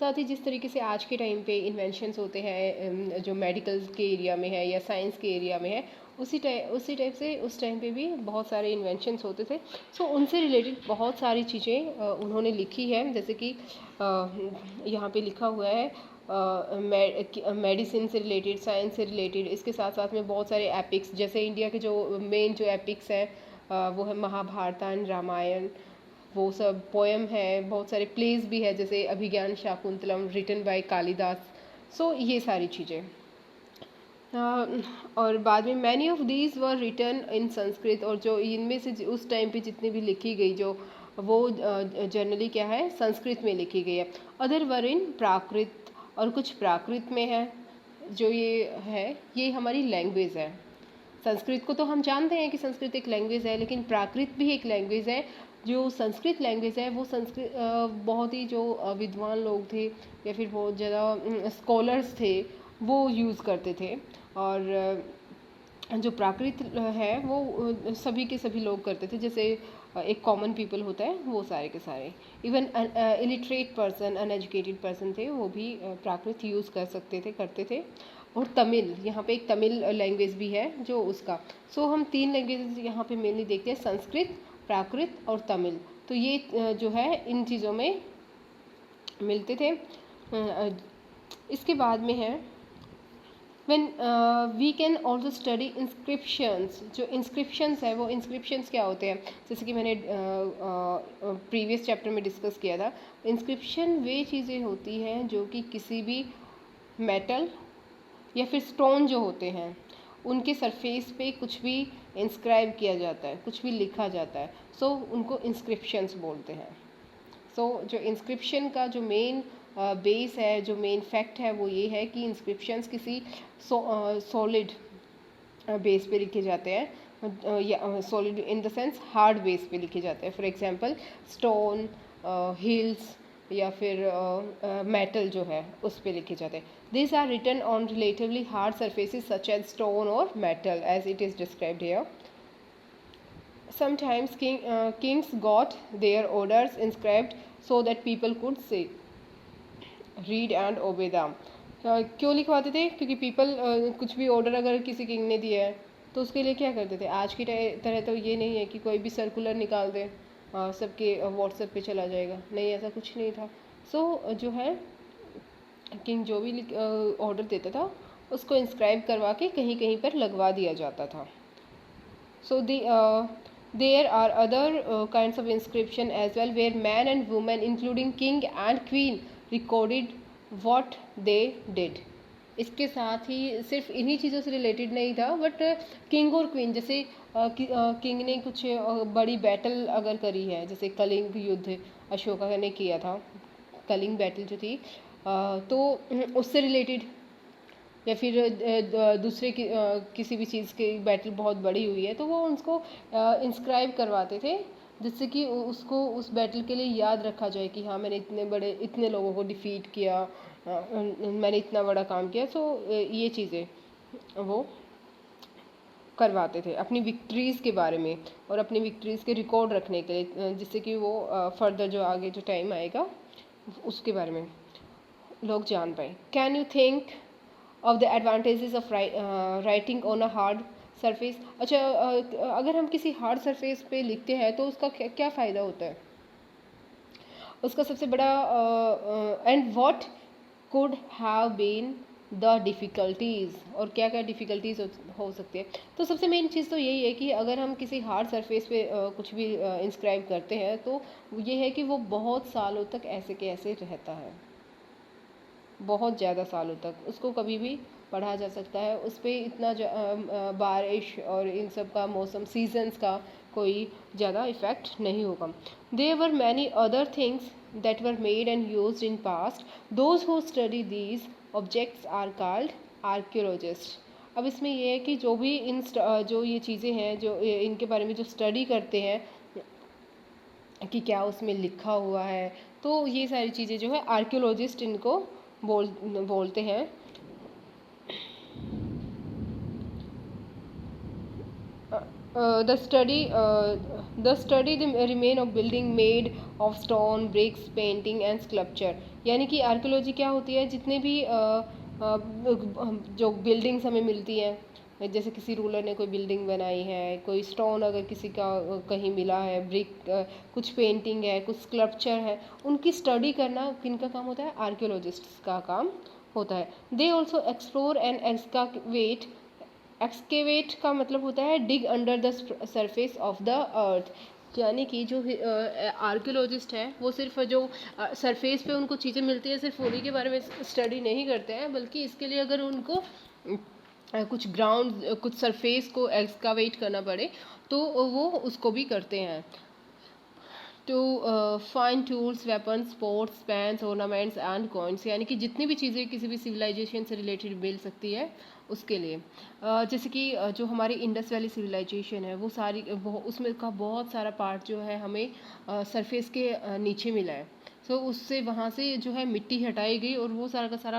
साथ ही जिस तरीके से आज के टाइम पे इन्वेंशंस होते हैं जो मेडिकल के एरिया में है या साइंस के एरिया में है, उसी टाइप से उस टाइम पे भी बहुत सारे इन्वेंशंस होते थे। सो उनसे रिलेटेड बहुत सारी चीज़ें उन्होंने लिखी है, जैसे कि यहाँ पे लिखा हुआ है मेडिसिन से रिलेटेड, साइंस से रिलेटेड। इसके साथ साथ में बहुत सारे एपिक्स, जैसे इंडिया के जो मेन जो एपिक्स हैं वो है महाभारत एंड रामायण, वो सब पोएम है। बहुत सारे प्लेस भी है, जैसे Abhijnana Shakuntalam written by Kalidas. So ये सारी चीज़ें। और बाद में many of these were written in Sanskrit, और जो इनमें से उस टाइम पे जितनी भी लिखी गई जो वो जनरली क्या है, संस्कृत में लिखी गई है। अदर वर इन प्राकृत, और कुछ प्राकृत में है। जो ये है ये हमारी लैंग्वेज है। संस्कृत को तो हम जानते हैं कि संस्कृत एक लैंग्वेज है, लेकिन प्राकृत भी एक लैंग्वेज है। जो संस्कृत लैंग्वेज है वो संस्कृत बहुत ही जो विद्वान लोग थे या फिर बहुत ज़्यादा स्कॉलर्स थे वो यूज़ करते थे। और जो प्राकृत है वो सभी के सभी लोग करते थे, जैसे एक कॉमन पीपल होता है वो सारे के सारे। Even illiterate person, uneducated person थे वो भी प्राकृत यूज़ कर सकते थे, करते थे। और तमिल, यहाँ पे एक तमिल लैंग्वेज भी है जो उसका। सो हम 3 लैंग्वेज यहाँ पे मेनली देखते हैं, संस्कृत, प्राकृत और तमिल। तो ये जो है इन चीज़ों में मिलते थे। इसके बाद में है when we can also study inscriptions। जो inscriptions है वो inscriptions क्या होते हैं, जैसे कि मैंने प्रीवियस चैप्टर में डिस्कस किया था। inscription वे चीज़ें होती हैं जो कि किसी भी मेटल या फिर स्टोन जो होते हैं उनके सरफेस पे कुछ भी इंस्क्राइब किया जाता है, कुछ भी लिखा जाता है, सो उनको इंस्क्रिप्शंस बोलते हैं। सो जो इंस्क्रिप्शन का जो मेन बेस है, जो मेन फैक्ट है वो ये है कि इंस्क्रिप्शंस किसी सॉलिड बेस पे लिखे जाते हैं, या solid in the sense hard base पे लिखे जाते हैं। फॉर एग्जांपल स्टोन, हिल्स या फिर मेटल जो है उस पे लिखे जाते हैं। This are written on relatively hard surfaces such as stone और metal as it is described here. Sometimes kings got their orders inscribed so that people could see, read and obey them। क्यों लिखवाते थे? क्योंकि people कुछ भी order अगर किसी king ने दिया है तो उसके लिए क्या करते थे, आज की तरह तो ये नहीं है कि कोई भी सर्कुलर निकाल दे सबके व्हाट्सएप पे चला जाएगा, नहीं, ऐसा कुछ नहीं था। सो जो है किंग जो भी ऑर्डर देता था उसको इंस्क्राइब करवा के कहीं कहीं पर लगवा दिया जाता था। सो there are other kinds of inscription as well, where man and woman including king and queen recorded what they did। इसके साथ ही सिर्फ इन्हीं चीज़ों से रिलेटेड नहीं था, बट किंग और क्वीन, जैसे किंग ने कुछ बड़ी बैटल अगर करी है, जैसे कलिंग युद्ध अशोका ने किया था, कलिंग बैटल जो थी, तो उससे रिलेटेड या फिर दूसरे किसी भी चीज़ की बैटल बहुत बड़ी हुई है तो वो उसको इंस्क्राइब करवाते थे, जिससे कि उसको उस बैटल के लिए याद रखा जाए कि हाँ मैंने इतने लोगों को डिफीट किया, मैंने इतना बड़ा काम किया। सो ये चीज़ें वो करवाते थे अपनी विक्ट्रीज़ के बारे में और अपनी विक्ट्रीज़ के रिकॉर्ड रखने के लिए, जिससे कि वो फर्दर जो आगे जो टाइम आएगा उसके बारे में लोग जान पाए। Can you think of the advantages of writing on a hard surface. अच्छा, अगर हम किसी हार्ड सरफेस पे लिखते हैं तो उसका क्या फ़ायदा होता है? उसका सबसे बड़ा and what could have been the difficulties, और क्या क्या डिफ़िकल्टीज़ हो सकती है। तो सबसे मेन चीज़ तो यही है कि अगर हम किसी हार्ड सरफेस पे कुछ भी इंस्क्राइब करते हैं तो ये है कि वो बहुत सालों तक ऐसे के ऐसे रहता है, बहुत ज़्यादा सालों तक उसको कभी भी पढ़ा जा सकता है। उस पर इतना बारिश और इन सब का मौसम सीजन्स का कोई ज़्यादा इफ़ेक्ट नहीं होगा। There were many other things that were made and used in past, those who study these objects are called archaeologist. अब इसमें ये है कि जो भी जो ये चीज़ें हैं जो इनके बारे में जो स्टडी करते हैं कि क्या उसमें लिखा हुआ है, तो ये सारी चीज़ें जो है आर्कियोलॉजिस्ट इनको बोलते हैं। The study the remain of building made of stone, bricks, painting and sculpture. यानी कि आर्कियोलॉजी क्या होती है, जितने भी जो बिल्डिंग्स हमें मिलती हैं, जैसे किसी रूलर ने कोई बिल्डिंग बनाई है, कोई स्टोन अगर किसी का कहीं मिला है, ब्रिक, कुछ पेंटिंग है, कुछ स्कल्पचर है, उनकी स्टडी करना किनका काम होता है, आर्कियोलॉजिस्ट्स का काम होता है। They also explore and excavate. Excavate का मतलब होता है dig under the surface of the earth. यानी कि जो आर्कियोलॉजिस्ट है वो सिर्फ जो सरफेस पे उनको चीज़ें मिलती है सिर्फ उन्हीं के बारे में स्टडी नहीं करते हैं, बल्कि इसके लिए अगर उनको कुछ ग्राउंड, कुछ सरफेस को एक्सकावेट करना पड़े तो वो उसको भी करते हैं। To find tools, weapons, pots, pans, ornaments and coins. यानी कि जितनी भी चीज़ें किसी भी सिविलाइजेशन से रिलेटेड मिल सकती है उसके लिए। जैसे कि जो हमारी इंडस वैली सिविलाइजेशन है वो सारी उसमें का बहुत सारा पार्ट जो है हमें सरफेस के नीचे मिला है। सो उससे वहाँ से जो है मिट्टी हटाई गई और वो सारा का सारा